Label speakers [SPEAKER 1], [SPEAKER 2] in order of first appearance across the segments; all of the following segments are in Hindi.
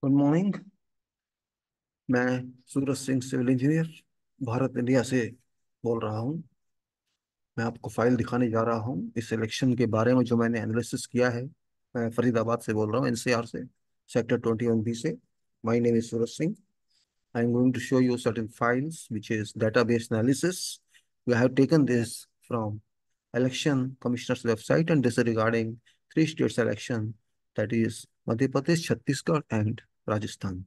[SPEAKER 1] Good morning. मैं Suraj Singh, civil engineer, Bharat India से बोल रहा हूँ। मैं आपको फाइल दिखाने जा रहा हूँ इस इलेक्शन के बारे में जो मैंने एनालिसिस किया है। मैं फरीदाबाद से बोल रहा हूँ, एनसीआर से, सेक्टर 21B से। My name is Suraj Singh. I am going to show you certain files which is database analysis. We have taken this from election commissioner's website, and this is regarding three states election, that is Madhya Pradesh, Chhattisgarh and Rajasthan.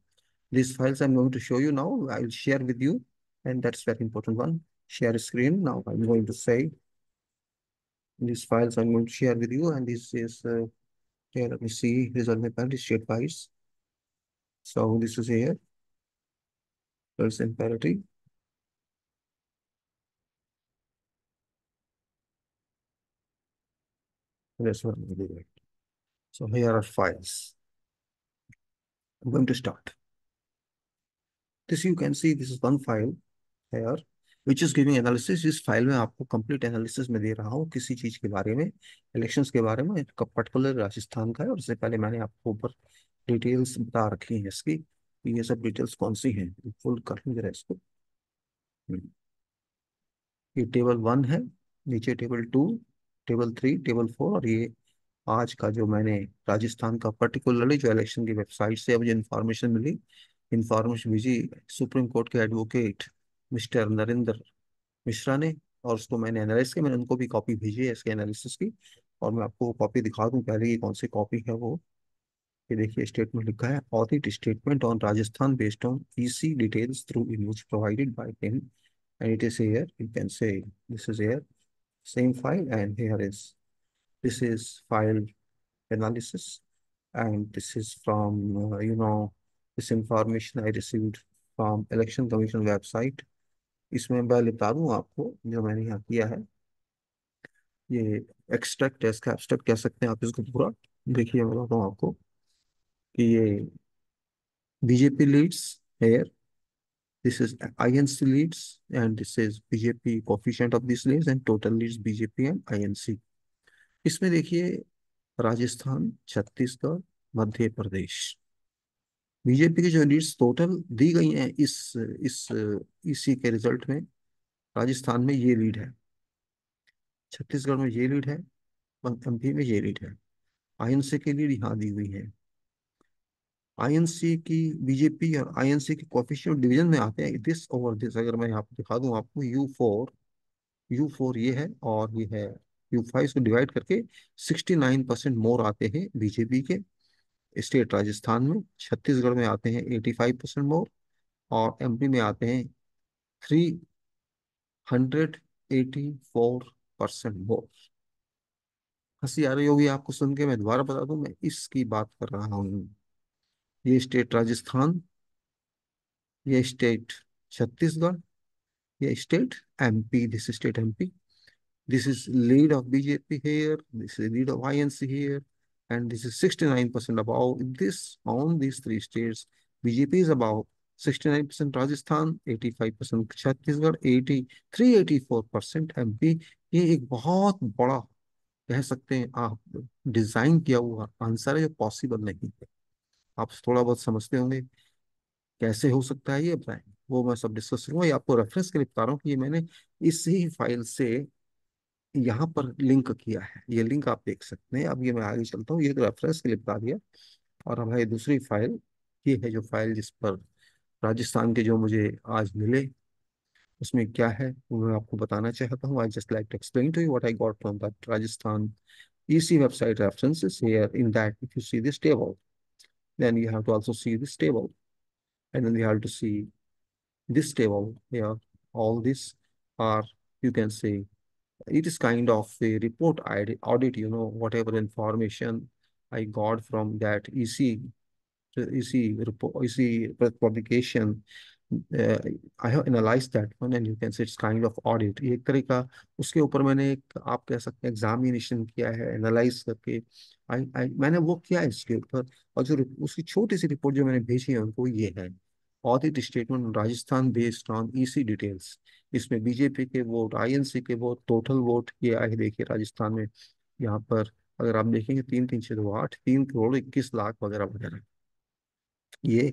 [SPEAKER 1] These files I'm going to show you now. I will share with you, and that's very important one. Share screen. Now I'm going to say these files I'm going to share with you, and this is here. Let me see. These are my parity state files. So this is here. Percent parity. That's what I'm going to do. So here are files. I'm going to start. This you can see. This is one file here which is giving analysis. इस फाइल में आपको कंप्लीट एनालिसिस में दे रहा हूँ किसी चीज के बारे में, इलेक्शंस के बारे में, पर्टिकुलर राजस्थान का है। और इससे पहले मैंने आपको ऊपर डिटेल्स बता रखी हैं इसकी कि ये सब डिटेल्स कौन सी हैं। फुल कर लूँ जरा इसको। ये टेबल 1 है, नीचे टेबल 2, टेबल 3, टेबल 4, और ये आज का जो मैंने राजस्थान का पर्टिकुलरली जो इलेक्शन की वेबसाइट से मुझे इंफॉर्मेशन मिली, इंफॉर्मेशन भेजी सुप्रीम कोर्ट के एडवोकेट मिस्टर नरेंद्र मिश्रा ने। और उसको मैंने एनालाइज किया, मैंने उनको भी कॉपी भेजी है इसके एनालिसिस की। और मैं आपको वो कॉपी दिखा दूं पहले, ये कौन सी कॉपी है वो। ये देखिए, स्टेटमेंट लिखा है, audit statement on Rajasthan based on EC details through image provided by him, and it is here, you can say this is here, same file, and here is, this is file analysis, and this is from this information I received from election commission website. इसमें मैं बता दूं आपको जो मैंने यहाँ किया है। ये एक्सट्रैक्ट है, इसका एब्स्ट्रैक्ट कह सकते हैं आप इसको पूरा। देखिए, मैं बताता हूँ आपको कि ये BJP leads here, this is INC leads, and this is BJP coefficient of this leads, and total leads BJP and INC. इसमें देखिए, राजस्थान, छत्तीसगढ़, मध्य प्रदेश, बीजेपी की जो लीड्स टोटल दी गई हैं इस इसी के रिजल्ट में, राजस्थान में ये लीड है, छत्तीसगढ़ में ये लीड है, एमपी में ये लीड है। आईएनसी की लीड यहाँ दी हुई है। आईएनसी की, बीजेपी और आईएनसी के कोएफिशिएंट डिवीजन में आते हैं दिस ओवर दिस। अगर मैं यहाँ पे दिखा दूं आपको, यू फोर ये है, और ये है यू5, को डिवाइड करके 69% मोर आते हैं बीजेपी के स्टेट राजस्थान में। छत्तीसगढ़ में आते हैं 85% मोर, और एमपी में आते हैं 384% मोर। हंसी आ रही होगी आपको सुन के, मैं दोबारा बता दूं, मैं इसकी बात कर रहा हूँ। ये स्टेट राजस्थान, ये स्टेट छत्तीसगढ़, ये state MP, this state MP, this is lead of BJP here, this is lead of INC here, and this is 69% above this on these three states. BJP is above 69%, Rajasthan 85%, Chhattisgarh 8384% MP। ये एक बहुत बड़ा, कह सकते हैं आप, डिजाइन किया हुआ आंसर है जो पॉसिबल नहीं है। आप थोड़ा बहुत समझते होंगे कैसे हो सकता है, ये बताएं। वो मैं सब डिस्कस करूंगा, ये आपको रेफरेंस के लिए बता रहा हूँ कि ये मैंने इसी फाइल से यहाँ पर लिंक किया है। ये लिंक आप देख सकते हैं। अब ये मैं आगे चलता हूँ, ये तो रेफरेंस के लिए बता दिया। और अब है दूसरी फाइल, ये है जो फाइल जिस पर राजस्थान के जो मुझे आज मिले, उसमें क्या है वो मैं आपको बताना चाहता हूँ। I just like to explain to you what I got from that Rajasthan EC website references here. In that, if you see this table, then you have to also see this table, and then you have to see this table here. All this are, you can say, it is kind of a report audit, whatever information I got from that EC publication. uh, I have analyzed that one, and you can say it's kind of audit, ये एक तरह का। उसके ऊपर मैंने एक, आप कह सकते हैं, एग्जामिनेशन किया है, एनालाइज करके। मैंने वो किया है इसके ऊपर। और जो उसकी छोटी सी रिपोर्ट जो मैंने भेजी है उनको, ये है audit statement Rajasthan based on EC details. इसमें बीजेपी के वोट, आईएनसी के वोट, टोटल वोट ये आए देखिए राजस्थान में। यहाँ पर अगर आप देखेंगे, 3 3 6 2 8, 3 करोड़ 21 लाख वगैरह वगैरह। ये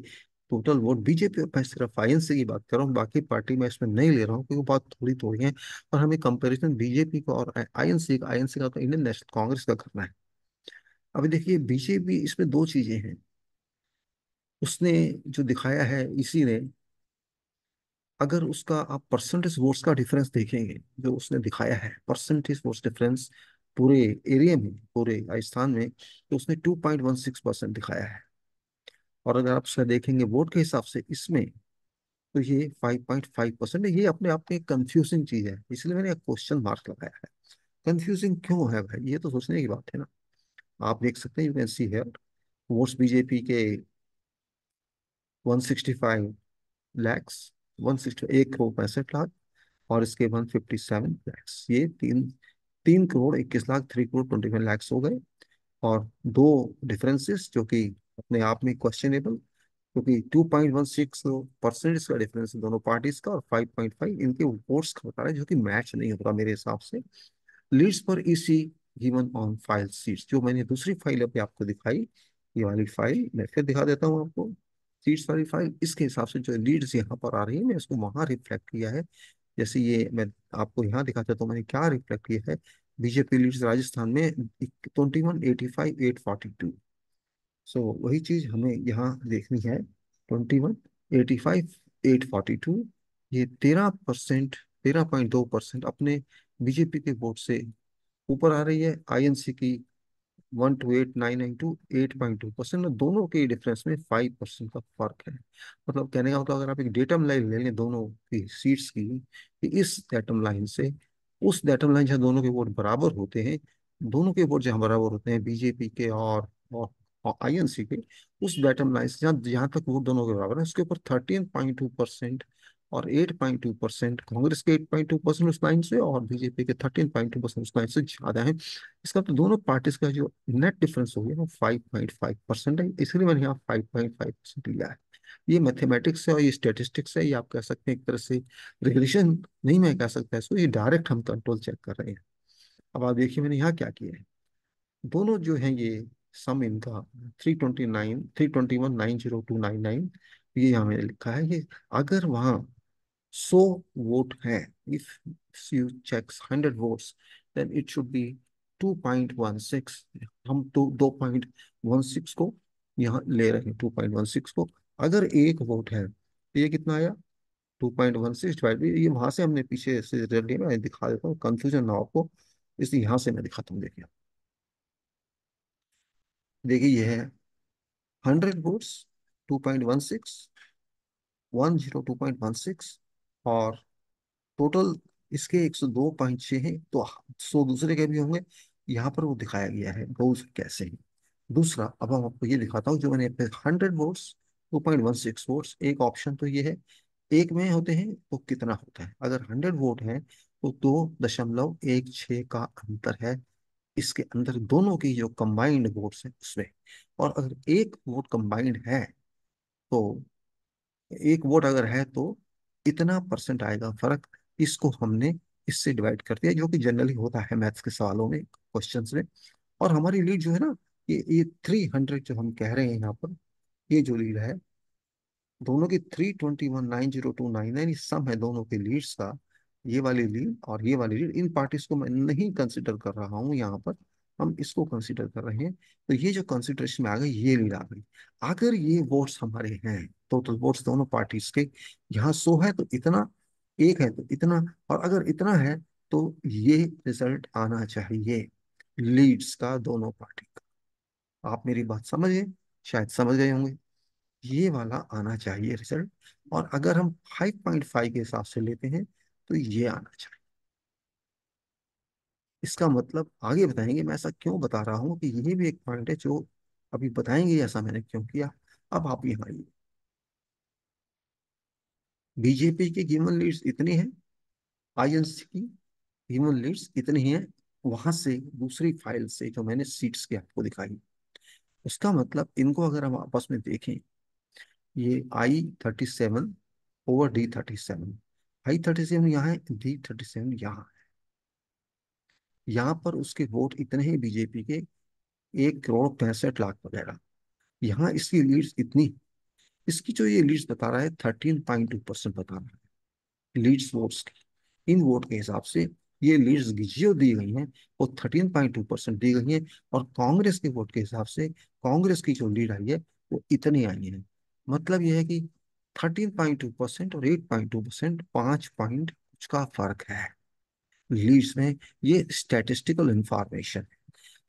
[SPEAKER 1] टोटल वोट बीजेपी, और मैं सिर्फ आईएनसी की बात कर रहा हूँ, बाकी पार्टी में इसमें नहीं ले रहा हूँ क्योंकि वो बहुत थोड़ी थोड़ी है। और हमें कंपैरिजन बीजेपी का और आईएनसी का, आईएनसी का तो इंडियन नेशनल कांग्रेस का करना है। अभी देखिए बीजेपी, इसमें दो चीजें हैं। उसने जो दिखाया है, इसी ने, अगर उसका आप परसेंटेज वोट्स का डिफरेंस देखेंगे, जो उसने दिखाया है परसेंटेज वोट्स डिफरेंस पूरे एरिया में, पूरे राजस्थान में, तो उसने 2.16% दिखाया है। और अगर आप उसका देखेंगे वोट के हिसाब से इसमें, तो ये 5.5% है। ये अपने आप में एक कंफ्यूजिंग चीज है, इसलिए मैंने एक क्वेश्चन मार्क लगाया है। कंफ्यूजिंग क्यों है भाई, ये तो सोचने की बात है ना। आप देख सकते हैं, यू कैन सी है वोट्स बीजेपी के 165 लैक्स, 161 करोड़ 65 लाख, और इसके 157 लैक्स, ये तीन 3 करोड़ 21 लाख, 3 करोड़ 21 लैक्स हो गए। और दो डिफरेंसेस जो कि अपने आप में क्वेश्चनेबल, क्योंकि 2.16% का डिफरेंस है दोनों पार्टीज का, और 5.5 इनके वोट्स का बता रहा है, जो कि मैच नहीं होता मेरे हिसाब से। लीड्स पर EC given on file seats, जो मैंने दूसरी फाइल अभी आपको दिखाई, ये वाली फाइल मैं फिर दिखा देता हूँ आपको। सीट्स वाली फाइल, इसके हिसाब से जो लीड्स यहाँ पर आ रही है, मैं इसको वहां रिफ्लेक्ट किया है। जैसे ये मैं आपको यहाँ दिखाता, तो मैंने क्या रिफ्लेक्ट किया है। बीजेपी लीड्स राजस्थान में 21, 85, 842। सो वही चीज हमें यहाँ देखनी है। 21, 85, 842, ये 13%, 13.2% अपने बीजेपी के वोट से ऊपर आ रही है। आईएनसी की 128,992, 8.2%, दोनों के डिफरेंस में 5% का फर्क है। मतलब कहने का मतलब, अगर आप एक डेटम लाइन ले लें दोनों की सीट्स की, कि इस डेटम लाइन से उस डेटम लाइन जहाँ दोनों के वोट बराबर होते हैं, दोनों के वोट जहाँ बराबर होते हैं बीजेपी के और आईएनसी के, उस डेटम लाइन से जहाँ जहाँ तक वोट दोनों के बराबर है, उसके ऊपर 13.2% और 8.2%, कांग्रेस के 8.2% उस लाइन से, और बीजेपी के 13.2% उस लाइन से ज्यादा है। इसका तो दोनों पार्टीज का जो नेट डिफरेंस हो गया वो 5.5% है, इसलिए मैंने यहाँ 5.5% लिया है। ये मैथमेटिक्स है और ये स्टेटिस्टिक्स है, ये आप कह सकते हैं एक तरह से रिग्रेशन, नहीं मैं कह सकता इसको, ये डायरेक्ट हम कंट्रोल चेक कर रहे हैं। अब आप देखिए मैंने यहाँ क्या किया है। दोनों जो हैं ये सम इनका 321,902,999, ये यहाँ मैंने लिखा है। ये अगर वहाँ 100 वोट है, if you checks 100 votes, then it should be 2.16। हम तो 2.16 को यहाँ ले रहे हैं, 2.16 को। अगर एक वोट है तो ये कितना आया, 2.16 डिवाइड बाई, ये वहां से हमने पीछे से रिजल्ट लिया, मैं दिखा देता हूँ कंफ्यूजन ना हो आपको, इसलिए यहाँ से मैं दिखाता हूँ। देखिए, देखिए ये है 100 वोट्स, 2.16, 102.16, और टोटल इसके 102.6 हैं, तो 100 दूसरे के भी होंगे। यहाँ पर वो दिखाया गया है गोल्स कैसे हैं। दूसरा, अब हम आपको ये दिखाता हूँ, जो मैंने अपने 100 वोट्स, 2.16 वोट्स, एक ऑप्शन तो ये है, एक में होते हैं तो कितना होता है। अगर 100 वोट है तो 2.16 का अंतर है इसके अंदर, दोनों की जो कंबाइंड वोट्स हैं उसमें। और अगर एक वोट कंबाइंड है, तो एक वोट अगर है तो इतना परसेंट आएगा फर्क। इसको हमने इससे डिवाइड कर दिया, जो कि जनरली होता है मैथ्स के सवालों में, क्वेश्चंस में। और हमारी लीड जो है ना, ये 300 जो हम कह रहे हैं यहाँ पर, ये जो लीड है दोनों की, 321,902,999, ये सम है दोनों के लीड्स का। ये वाली लीड और ये वाली लीड, इन पार्टीज को मैं नहीं कंसिडर कर रहा हूँ यहाँ पर, हम इसको कंसिडर कर रहे हैं। तो ये जो कंसिडरेशन में आ गई, ये लीड आ गई। अगर ये वोट्स हमारे हैं, टोटल वोट्स दोनों पार्टीज के, यहाँ 100 है तो इतना, एक है तो इतना, और अगर इतना है तो ये रिजल्ट आना चाहिए लीड्स का दोनों पार्टी का। आप मेरी बात समझे, शायद समझ गए होंगे। ये वाला आना चाहिए रिजल्ट। और अगर हम 5.5 के हिसाब से लेते हैं तो ये आना चाहिए। इसका मतलब आगे बताएंगे, मैं ऐसा क्यों बता रहा हूँ कि ये भी एक पॉइंट है जो अभी बताएंगे ऐसा मैंने क्यों किया। अब आप यहाँ आइए, बीजेपी की गिवन लीड्स इतनी है, आईएनसी की गिवन लीड्स इतनी है, वहां से दूसरी फाइल से जो मैंने सीट्स की आपको दिखाई, उसका मतलब इनको अगर हम आपस में देखें, ये I37/D37, I37 यहाँ है, D37 यहाँ है। यहाँ पर उसके वोट इतने हैं बीजेपी के, 1 करोड़ 65 लाख वगैरह। यहाँ इसकी लीड्स इतनी, इसकी जो ये लीड्स बता रहा है 13.2% बता रहा है लीड्स वोट्स की। इन वोट के हिसाब से ये लीड्स जो दी गई हैं वो 13.2% दी गई हैं। और कांग्रेस के वोट के हिसाब से कांग्रेस की जो लीड आई है वो इतनी आई है। मतलब ये है कि 13.2% और 8.2%, 5 पॉइंट कुछ का फर्क है लीड्स में। ये स्टैटिस्टिकल इंफॉर्मेशन।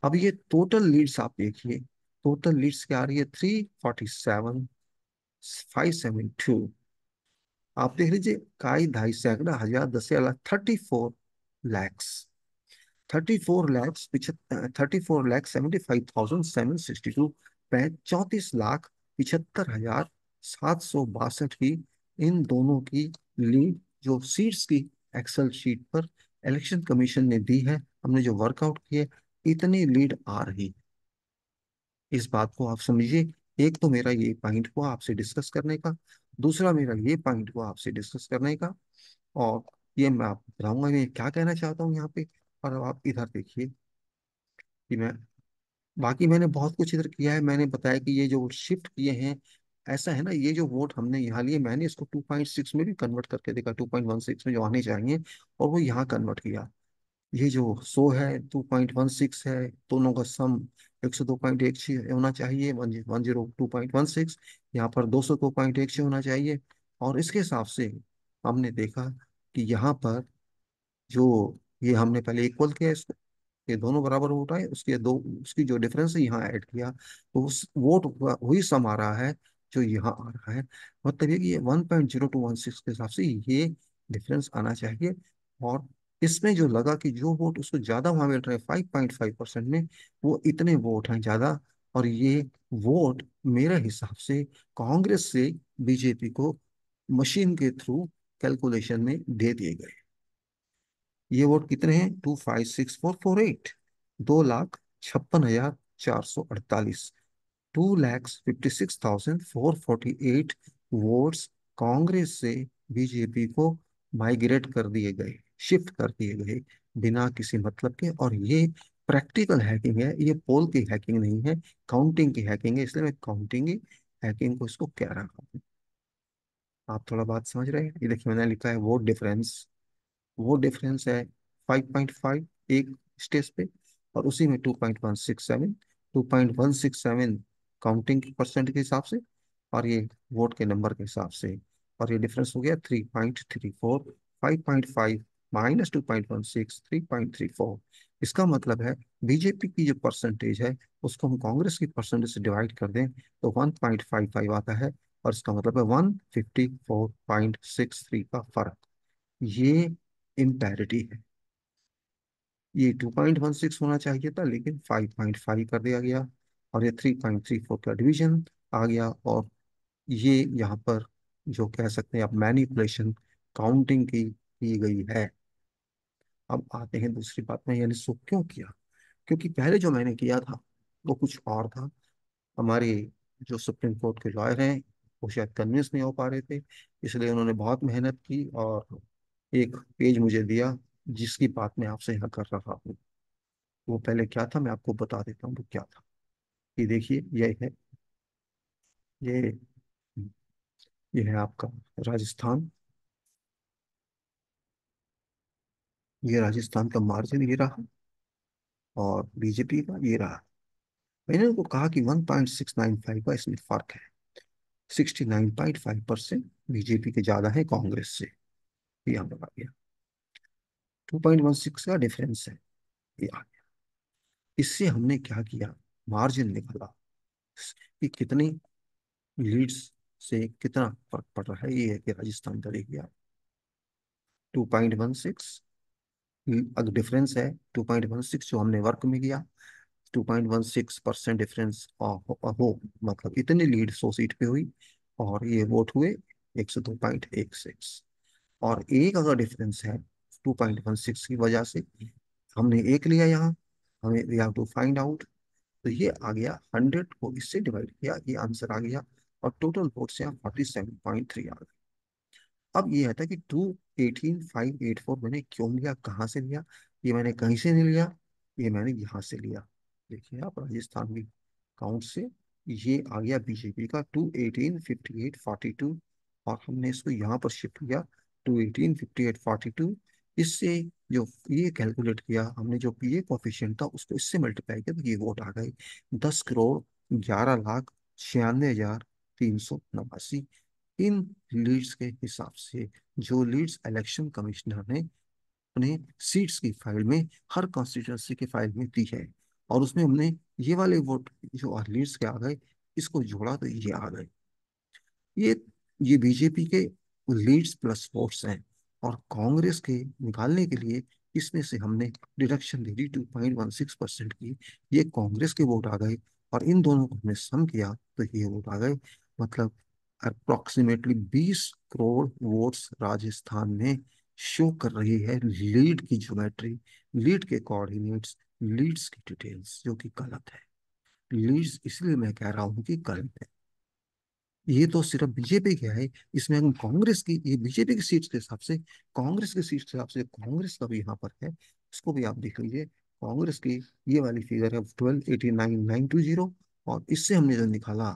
[SPEAKER 1] अब ये टोटल लीड्स आप देखिए, टोटल लीड्स क्या आ रही है? 347,572। आप देख लीजिए, काई ढाई सैकड़ा हजार दस लाख, 34 लैक्स, 34 लैक्स 34 लाख 75,762। 34 लाख 75,762 की इन दोनों की लीड जो सीट्स की एक्सेल शीट पर इलेक्शन कमीशन ने दी है, हमने जो वर्कआउट किए, इतनी लीड आ रही। इस बात को आप समझिए। एक तो मेरा ये पॉइंट हुआ आपसे डिस्कस करने का, दूसरा मेरा ये पॉइंट हुआ आपसे डिस्कस करने का। और ये मैं आपको बताऊंगा मैं क्या कहना चाहता हूँ यहाँ पे। और अब आप इधर देखिए कि मैं, बाकी मैंने बहुत कुछ इधर किया है। मैंने बताया कि ये जो शिफ्ट किए हैं, ऐसा है ना, ये जो वोट हमने यहाँ लिए, मैंने इसको 2.6 में भी कन्वर्ट करके देखा, 2.16 में जो आने चाहिए, और वो यहाँ कन्वर्ट किया। ये जो 100 है, 2.16 है, दोनों का सम 102.16 होना चाहिए, 102.16। यहाँ पर 202.16 होना चाहिए। और इसके हिसाब से हमने देखा कि यहाँ पर जो ये हमने पहले इक्वल किया इसको, ये दोनों बराबर वोट आए, उसके दो, उसकी जो डिफरेंस है यहाँ ऐड किया, तो उस वोट वही सम आ रहा है जो यहाँ आ रहा है। मतलब ये कि ये 1.0216 के हिसाब से ये डिफरेंस आना चाहिए। और इसमें जो लगा कि जो वोट उसको ज्यादा वहां मिल रहे हैं 5.5% में, वो इतने वोट हैं ज्यादा। और ये वोट मेरे हिसाब से कांग्रेस से बीजेपी को मशीन के थ्रू कैलकुलेशन में दे दिए गए। ये वोट कितने हैं? 256,448, 2,56,448, 2,56,448 वोट्स कांग्रेस से बीजेपी को माइग्रेट कर दिए गए, शिफ्ट कर दिए गए, बिना किसी मतलब के। और ये प्रैक्टिकल हैकिंग है, ये पोल की हैकिंग नहीं है, काउंटिंग की हैकिंग है। इसलिए मैं काउंटिंग की हैकिंग को इसको कह रहा हूँ। आप थोड़ा बात समझ रहे हैं? ये देखिए मैंने लिखा है वोट डिफरेंस। वो डिफरेंस है 5.5 एक स्टेज पे, और उसी में 2.167, 2.167 काउंटिंग परसेंट के हिसाब से, और ये वोट के नंबर के हिसाब से। और ये डिफरेंस हो गया 3.34। 5.5 माइनस 2.16, 3.34। इसका मतलब है बीजेपी की जो परसेंटेज है उसको हम कांग्रेस की परसेंटेज से डिवाइड कर दें तो 1.55 आता है। और इसका मतलब है 154.63 का फर्क। ये इम्पैरिटी है। ये 2.16 होना चाहिए था, लेकिन 5.5 कर दिया गया। और ये 3.34 का डिवीजन आ गया। और ये यहाँ पर जो कह सकते हैं आप मैनिपुलेशन, काउंटिंग की गई है। अब आते हैं दूसरी बात में, यानी सो क्यों किया? क्योंकि पहले जो मैंने किया था वो कुछ और था। हमारे जो सुप्रीम कोर्ट के लॉयर हैं वो शायद कन्विंस नहीं हो पा रहे थे, इसलिए उन्होंने बहुत मेहनत की और एक पेज मुझे दिया जिसकी बात मैं आपसे यहाँ कर रहा हूँ। वो पहले क्या था मैं आपको बता देता हूँ वो क्या था। ये देखिए, ये ये है आपका राजस्थान। ये राजस्थान का मार्जिन ये रहा, और बीजेपी का ये रहा। मैंने उनको कहा कि 1.695 का इसमें फर्क है। 69.5% बीजेपी के ज्यादा है कांग्रेस से। ये यहाँ पर आ गया, 2.16 का डिफरेंस है। ये आ गया। इससे हमने क्या किया, मार्जिन निकाला कि कितनी लीड्स से कितना फर्क पड़ रहा है। ये है कि राजस्थान का देखिए, 2.16 अगर डिफरेंस है, 2.16 जो हमने वर्क में किया, 2.16% डिफरेंस हो, मतलब इतनी लीड 100 सीट पे हुई। और ये वोट हुए 102.16। और एक अगर डिफरेंस है 2.16 की वजह से, हमने एक लिया यहाँ, हमें we have to find out. तो ये आ गया 100 को इससे डिवाइड किया, ये आंसर आ गया। और टोटल वोट्स यहाँ 47.3 आ गए। अब ये आता है कि 218,584 मैंने क्यों लिया, कहाँ से लिया? ये मैंने कहीं से नहीं लिया, ये मैंने यहाँ से लिया। देखिए आप, राजस्थान की काउंट से ये आ गया बीजेपी का 218, 58, 42, और हमने इसको यहाँ पर शिफ्ट किया 218, 58, 42। इससे जो ये कैलकुलेट किया हमने, जो पीए कोफिशिएंट था उसको इससे मल्टीप्लाई किया तो ये वोट आ गए 10,11,96,389। इन लीड्स के हिसाब से जो लीड्स इलेक्शन कमिश्नर ने उन्हें सीट्स की फाइल में, हर कॉन्स्टिट्यूंसी की फाइल में दी है, और उसमें हमने ये वाले वोट जो लीड्स के आ गए इसको जोड़ा तो ये आ गए। ये ये बीजेपी के लीड्स प्लस वोट्स हैं, और कांग्रेस के निकालने के लिए इसमें से हमने डिडक्शन दे दी 2.16% की। ये कांग्रेस के वोट आ गए, और इन दोनों को हमने सम किया तो ये वोट आ गए। मतलब अप्रोक्सीमेटली 20 करोड़ वोट्स राजस्थान में शो कर रही है लीड की ज्योमेट्री, लीड के कोऑर्डिनेट्स, लीड्स की डिटेल्स, जो कि गलत है। लीड्स इसलिए मैं कह रहा हूँ कि गलत है। ये तो सिर्फ बीजेपी का है, इसमें हम कांग्रेस की, ये बीजेपी की सीट्स के हिसाब से, कांग्रेस की सीट्स के हिसाब से कांग्रेस का भी यहाँ पर है, इसको भी आप देख लीजिए। कांग्रेस की ये वाली फिगर है 12,89,920, और इससे हमने जो निकाला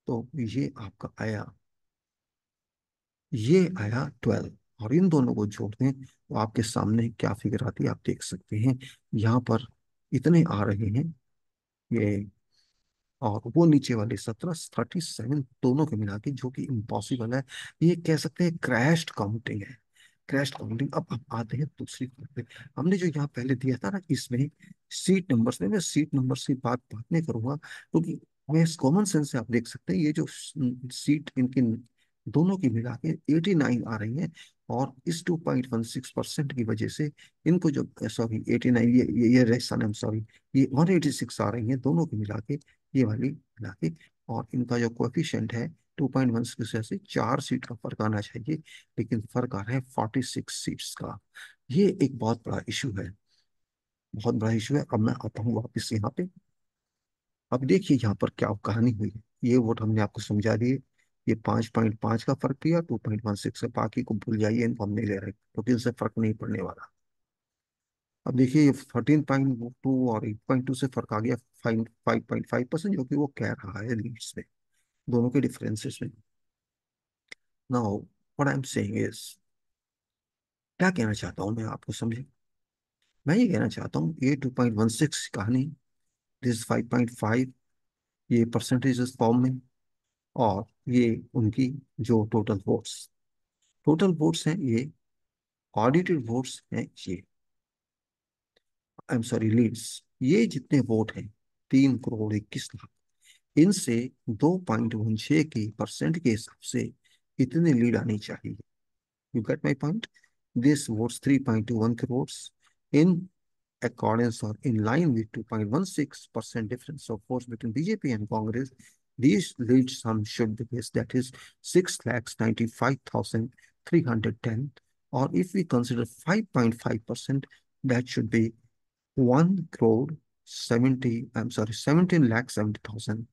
[SPEAKER 1] तो ये आपका आया, ये आया 12, और इन दोनों को जोड़ दें तो आपके सामने क्या फिगर आती है आप देख सकते हैं। यहाँ पर इतने आ रहे हैं ये, और वो नीचे वाले 17, 37 दोनों के मिला के, जो कि इम्पॉसिबल है। ये कह सकते हैं क्रैश्ड काउंटिंग है, क्रैश काउंटिंग। अब आते हैं दूसरी बात पे। हमने जो यहाँ पहले दिया था ना, इसमें सीट नंबर्स में, मैं सीट नंबर्स की बात नहीं करूंगा, क्योंकि मैं कॉमन सेंस से आप देख सकते हैं ये जो सीट इनकी दोनों की मिला के 89 आ रही है, और इस 2.16% की वजह से इनको जो, सॉरी 89, ये राजस्थान, हम सॉरी, ये 186 आ रही है दोनों की मिला के, ये वाली मिला के। और इनका जो कोएफिशिएंट है 2.16 से 4 सीट का फर्क आना चाहिए, लेकिन फर्क आ रहा है 46 सीट्स का। ये एक बहुत बड़ा इशू है, बहुत बड़ा इशू है। अब मैं आता हूँ वापस यहाँ पे। अब देखिए यहाँ पर क्या कहानी हुई है। ये वोट हमने आपको समझा दिए, ये 5.5 का फर्क दिया, 2.16 है, बाकी को भूल जाइए, इनको हम नहीं ले रहे क्योंकि इससे फर्क नहीं पड़ने वाला। अब देखिए ये 13.2 और 8.2 से फर्क आ गया 5.5%, जो कि वो कह रहा है लीड्स में, दोनों के डिफरेंसेस में। Now what I am saying is, क्या कहना चाहता हूँ मैं, आपको समझे। मैं ये कहना चाहता हूँ ये 2.16 कहानी, दिस 5.5, ये परसेंटेज फॉर्म में, और ये उनकी जो टोटल वोट्स हैं, ये ऑडिटेड वोट्स हैं, ये आई एम सॉरी लीड्स, ये जितने वोट हैं 3,21,00,000, इनसे 2.16 की परसेंट के हिसाब से इतने लीड आनी चाहिए। You get my point. This votes 3.21 crores in accordance or in line with 2.16% difference of votes between BJP and Congress. These lead sum should be this, that is 6,95,310. Or if we consider 5.5%, that should be 1 crore 70, I'm sorry, 17 lakh 70,000.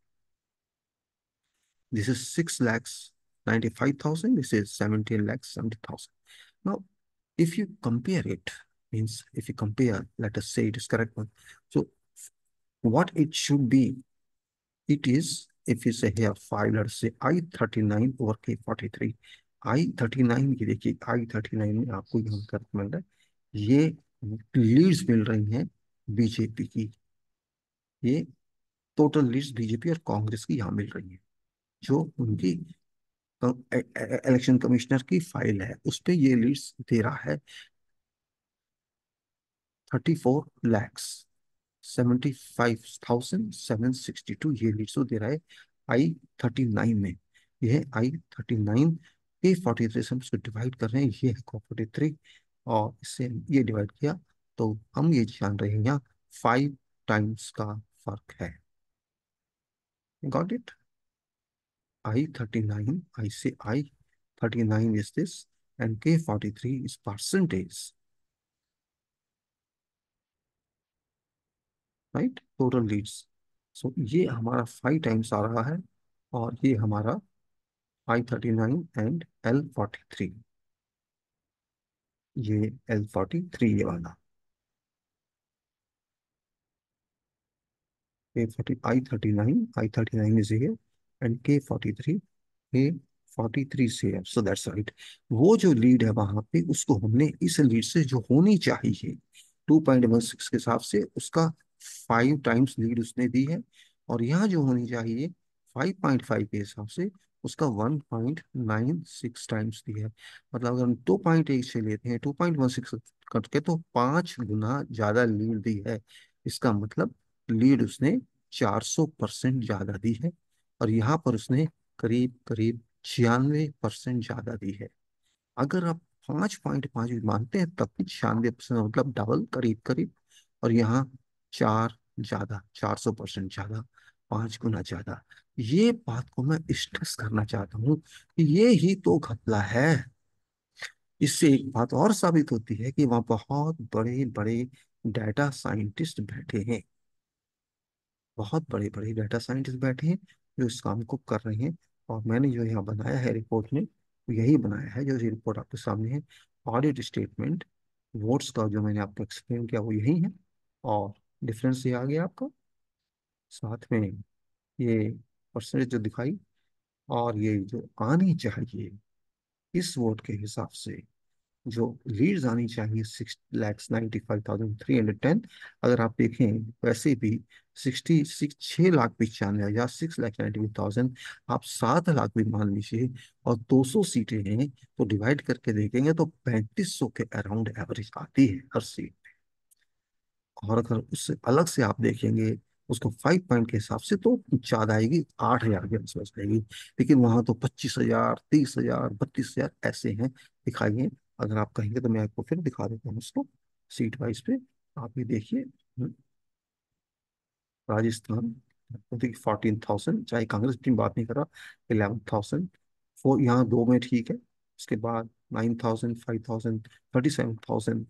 [SPEAKER 1] This is 6 lakhs 95,000. This is 17 lakhs 70,000. Now, if you compare it, means if you compare, let us say it is correct one. So what it should be, it is, if you say here 5, let us say I39 over K43. I39 की देखिए, I39 में आपको यहाँ कर मिल रहा है, ये लीड्स मिल रही हैं बीजेपी की, ये टोटल लीड्स बीजेपी और कांग्रेस की यहाँ मिल रही है। जो उनकी इलेक्शन कमिश्नर की फाइल है उस पे ये लीड्स दे रहा है 34,75,762, ये लीड्स तो दे रहा है I39 में। यह I39 के 43 से हम इसको डिवाइड कर रहे हैं, ये है 43, और इससे ये डिवाइड किया तो हम ये जान रहे हैं यहाँ 5 टाइम्स का फर्क है। Got it. I39, I say I39 is this, and K43 is percentage, right? Total leads. So ये हमारा 5 टाइम्स आ रहा है, और ये हमारा I39 एंड L43, ये L43 ये वाला, I39 is here and K43 से है, सो दैट्स राइट। वो जो लीड है वहां पे, उसको हमने इस लीड से जो होनी चाहिए 2.16 के हिसाब से, उसका 5 टाइम्स लीड उसने दी है। और यहाँ जो होनी चाहिए 5.5 के हिसाब से, उसका 1.96 टाइम्स दी है। मतलब अगर हम 2.1 से लेते हैं 2.16 करके, तो 5 गुना ज्यादा लीड दी है। इसका मतलब लीड उसने 400% ज्यादा दी है। और यहाँ पर उसने करीब करीब 96% ज्यादा दी है। अगर आप 5.5 भी मानते हैं तब भी 96% मतलब डबल करीब करीब। और यहाँ चार ज्यादा, 400% ज्यादा, 5 गुना ज्यादा। ये बात को मैं स्ट्रेस करना चाहता हूँ कि ये ही तो घपला है। इससे एक बात और साबित होती है कि वहाँ बहुत बड़े बड़े डाटा साइंटिस्ट बैठे हैं। बहुत बड़े बड़े डाटा साइंटिस्ट बैठे हैं जो इस काम को कर रहे हैं। और मैंने जो यहाँ बनाया है रिपोर्ट में, वो यही बनाया है जो रिपोर्ट आपके सामने है। ऑडिट स्टेटमेंट वोट्स का जो मैंने आपको एक्सप्लेन किया वो यही है। और डिफरेंस ये आ गया आपका, साथ में ये परसेंटेज जो दिखाई, और ये जो आनी चाहिए इस वोट के हिसाब से जो लीड्स आनी चाहिए 6,95,310। अगर आप देखें वैसे भी 6,95,95 6,92,000, आप 7 लाख भी मान लीजिए, और 200 सीटें हैं, तो डिवाइड करके देखेंगे तो 3,500 के अराउंड एवरेज आती है हर सीट। और अगर उससे अलग से आप देखेंगे उसको 5 पॉइंट के हिसाब से, तो ज्यादा आएगी, 8,000 के आसपास आएगी। लेकिन वहां तो 25,000, 30,000, 32,000 ऐसे हैं। दिखाइए, अगर आप कहेंगे तो मैं आपको फिर दिखा देता हूँ उसको सीट वाइज पे। आप ये देखिए। राजस्थान, देखिए 14,000, चाहे कांग्रेस टीम बात नहीं कर रहा। 11,000, फोर यहाँ दो में ठीक है। उसके बाद 9,000, 5,000, 37,000,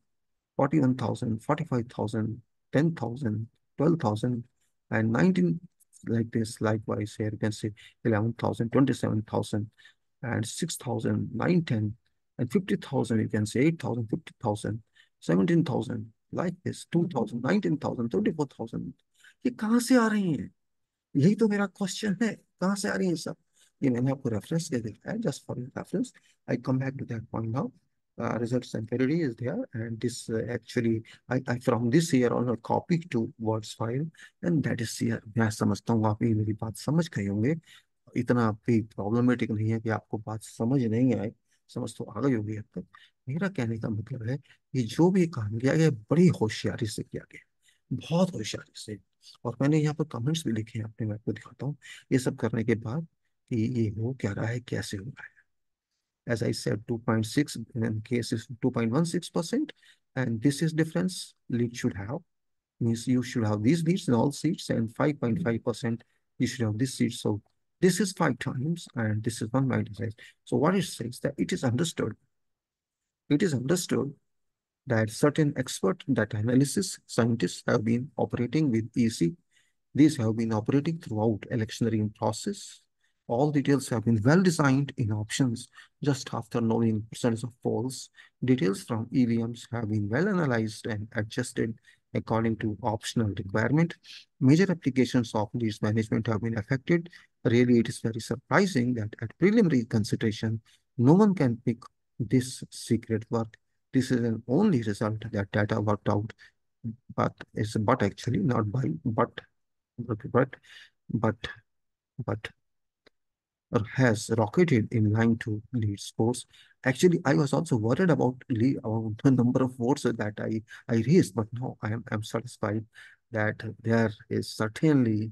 [SPEAKER 1] 41,000, 45,000, 10,000, 12,000, and 19, like this. Likewise, here you can see 11,000, 27,000, and 6,000, 9, 10, and 50,000. You can say 8,000, 50,000, 17,000, like this. 2,000, 19,000, 34,000. ये कहाँ से आ रही हैं? यही तो मेरा क्वेश्चन है, कहाँ से आ रही है सब? ये मैंने आपको रेफरेंस दे दिया है, just for reference. I come back to that point now. Results and parity is there, and this actually I from this year on copied to words file, and that is here। मैं समझता हूँ आप ये मेरी बात समझ गए होंगे। इतना भी प्रॉब्लमेटिक नहीं है कि आपको बात समझ नहीं आए। समझ तो आ गई होगी अब तक। मेरा कहने का मतलब है कि जो भी काम किया गया बड़ी होशियारी से किया गया, बहुत होशियारी से। और मैंने यहाँ पर कमेंट्स भी लिखे हैं अपने, मैं आपको दिखाता हूँ ये सब करने के बाद कि ये हो क्या रहा है, कैसे हो रहा है। As I said, 2.6 in case is 2.16%, and this is difference lead should have, means you should have these leads in all seats, and 5.5% you should have this seat. So this is 5 times, and this is 1.5. So what it says that it is understood that certain expert data analysis scientists have been operating with EC. These have been operating throughout electioneering process. All details have been well designed in options just after knowing percentage of polls. Details from EVMs have been well analyzed and adjusted according to optional requirement. Major applications of leads management have been affected. Really, it is very surprising that at preliminary consideration, no one can pick this secret work. This is an only result that data worked out, but actually not by but but but but has rocketed in line to lead scores. Actually, I was also worried about the number of votes that I raised, but no, I'm satisfied that there is certainly,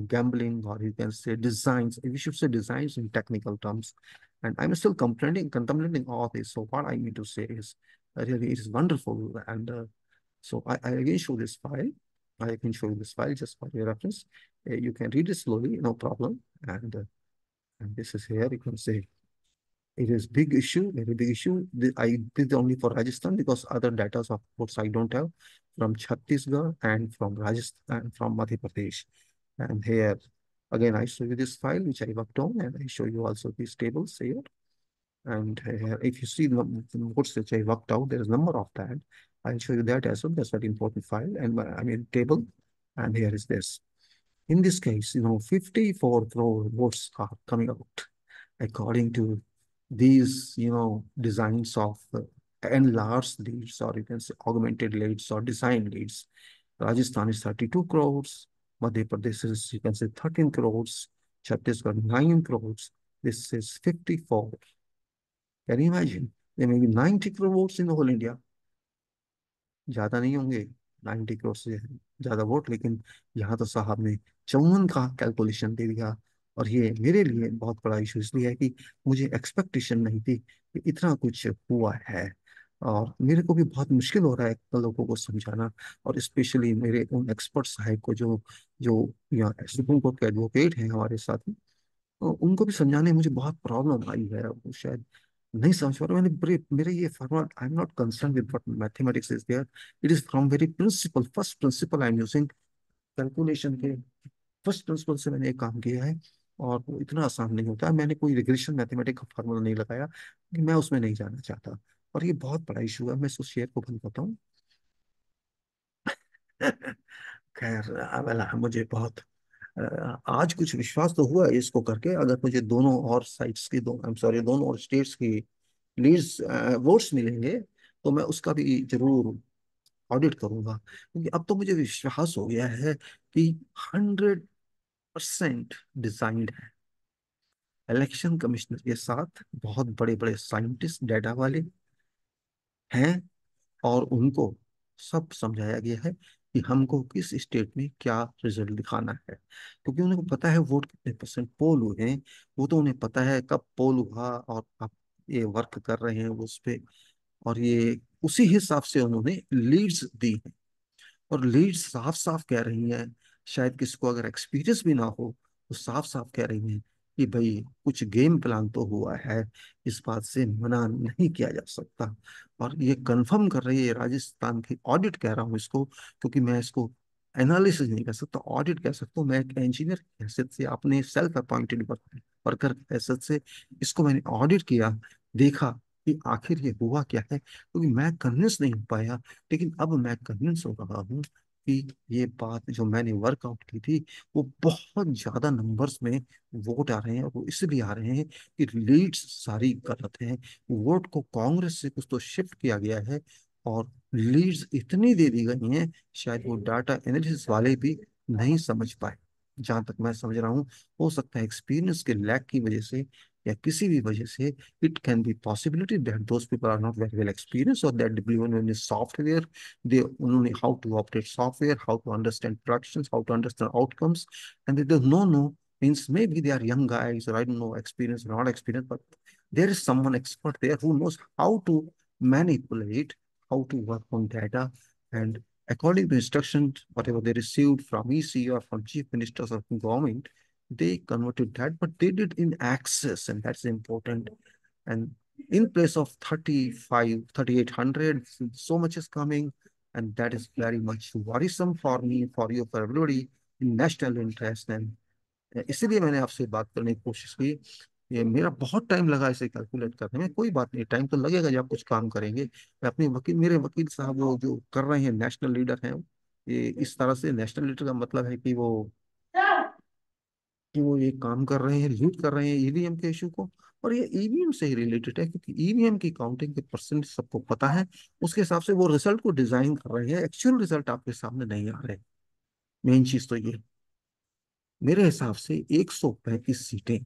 [SPEAKER 1] gambling, or you can say designs. We should say designs in technical terms. And I'm still contemplating all this. So what I need to say is really it is wonderful. And so I again show this file. I can show you this file just for your reference. You can read it slowly, no problem. And this is here, you can say it is big issue, very big issue. I did only for Rajasthan because other data of course I don't have, from Chhattisgarh and from Rajasthan and from Madhya Pradesh. And here again I show you this file which I worked on, and I show you also these tables here. And if you see the notes which I worked out, there is a number of that. I'll show you that as well. That's very important file, and I mean table. And here is this. In this case, 54 crore votes are coming out according to these, designs of enlarged leads, or you can say augmented leads or design leads. Rajasthan is 32 crores. Madhya Pradesh is, you can say, 13 crores. Chhattisgarh, 9 crores. This is 54. Can you imagine? There may be 90 crore votes in the whole India. ज्यादा नहीं होंगे 90 करोड़ से ज्यादा वोट, लेकिन यहाँ तो साहब ने 54 का कैलकुलेशन दे दिया। और ये मेरे लिए बहुत बड़ा इशू इसलिए है कि मुझे एक्सपेक्टेशन नहीं थी कि इतना कुछ हुआ है। और मेरे को भी बहुत मुश्किल हो रहा है लोगों को समझाना, और स्पेशली मेरे उन एक्सपर्ट साहब को जो जो यहाँ सुप्रीम कोर्ट के एडवोकेट हैं हमारे साथ में, तो उनको भी समझाने में मुझे बहुत प्रॉब्लम आई है। वो शायद नहीं समझ पा रहे। मैंने मेरे ये formula, I am not concern with what mathematics is there, it is from very principle, first principle I am using calculation के। फर्स्ट प्रिंसिपल से मैंने एक काम किया है, और वो इतना आसान नहीं होता है। मैंने कोई रिग्रेशन मैथमेटिक का फार्मूला नहीं लगाया कि मैं उसमें नहीं जाना चाहता। और ये बहुत बड़ा इशू है। मैं इस शेयर को बंद करता हूँ। खैर, अवेला मुझे बहुत आज कुछ विश्वास तो हुआ है इसको करके। अगर मुझे दोनों और साइड्स की, दो आई एम सॉरी, दोनों और स्टेट्स की लीड्स वोट्स मिलेंगे, तो मैं उसका भी जरूर ऑडिट करूंगा, क्योंकि अब तो मुझे विश्वास हो गया है कि 100% डिजाइंड है। इलेक्शन कमिश्नर के साथ बहुत बड़े बड़े साइंटिस्ट, डाटा वाले हैं, और उनको सब समझाया गया है कि हमको किस स्टेट में क्या रिजल्ट दिखाना है। क्योंकि उनको पता है वोट कितने परसेंट पोल हुए हैं। वो तो उन्हें पता है कब पोल हुआ, और अब ये वर्क कर रहे हैं उस पे। और ये उसी हिसाब से उन्होंने लीड्स दी हैं, और लीड्स साफ साफ कह रही हैं। शायद किसी को अगर एक्सपीरियंस भी ना हो, तो साफ साफ कह रही हैं कि भाई कुछ गेम प्लान तो हुआ है, इस बात से मना नहीं किया जा सकता। और ये कंफर्म कर रही है राजस्थान की ऑडिट, कह रहा हूँ इसको, क्योंकि मैं इसको एनालिसिस नहीं कर सकता, ऑडिट कह सकता हूँ। मैं एक इंजीनियर की हैसियत से, अपने सेल्फ अपॉइंटेड वर्कर की हैसियत से इसको मैंने ऑडिट किया, देखा कि आखिर ये हुआ क्या है। क्योंकि मैं कन्विंस नहीं हो पाया, लेकिन अब मैं कन्विंस हो रहा हूँ कि ये बात जो मैंने वर्कआउट की थी, वो बहुत ज्यादा नंबर्स में वोट आ रहे हैं। वो इसलिए आ रहे हैं कि लीड्स सारी गलत हैं। वोट को कांग्रेस से कुछ तो शिफ्ट किया गया है, और लीड्स इतनी दे दी गई हैं, शायद वो डाटा एनालिसिस वाले भी नहीं समझ पाए। जहां तक मैं समझ रहा हूँ, हो सकता है एक्सपीरियंस के लैक की वजह से, या किसी भी वजह से, it can be possibility that those people are not very well experienced, or that everyone in software, they only how to operate software, how to understand productions, how to understand outcomes, and they don't know, means maybe they are young guys, or I don't know, experienced or not experienced, but there is someone expert there who knows how to manipulate, how to work on data, and according to instructions, whatever they received from EC or from chief ministers of government, they converted that, but they did in access, and that's important. And in place of 35, 3,800, so much is coming, and that is very much worrisome for me, for you, for everybody in national interest. And इसीलिए मैंने आपसे बात करने की कोशिश की। ये मेरा बहुत टाइम लगा इसे कैलकुलेट करने में। कोई बात नहीं, टाइम तो लगेगा जब आप कुछ काम करेंगे। मैं अपने वकील, मेरे वकील साहब वो जो कर रहे हैं, नेशनल लीडर हैं। ये इस तरह से नेशनल लीडर का मतलब है कि वो ये काम कर रहे हैं, लीड कर रहे हैं ईवीएम के इशू को। और ये ईवीएम से ही रिलेटेड है, क्योंकि ईवीएम की काउंटिंग के परसेंट सबको पता है। उसके हिसाब से वो रिजल्ट को डिजाइन कर रहे हैं। एक्चुअल रिजल्ट आपके सामने नहीं आ रहे। मेन चीज तो ये, मेरे हिसाब से 135 सीटें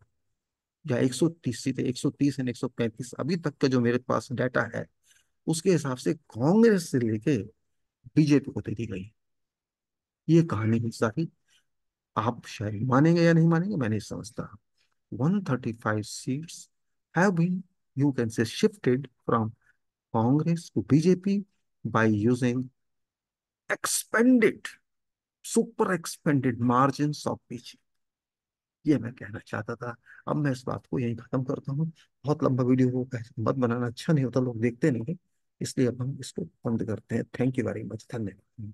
[SPEAKER 1] या 130 सीटें, 130 एंड 135 अभी तक का जो मेरे पास डाटा है, उसके हिसाब से कांग्रेस से लेके बीजेपी को दे दी गई। ये कहानी है सारी। आप शायद मानेंगे या नहीं मानेंगे, मैं नहीं समझता। 135 seats have been, you can say, shifted from Congress to BJP by using expanded, super expanded margins of BJP। ये मैं कहना चाहता था। अब मैं इस बात को यहीं खत्म करता हूँ। बहुत लंबा वीडियो को मत बनाना, अच्छा नहीं होता, लोग देखते नहीं। इसलिए अब हम इसको बंद करते हैं। थैंक यू वेरी मच, धन्यवाद।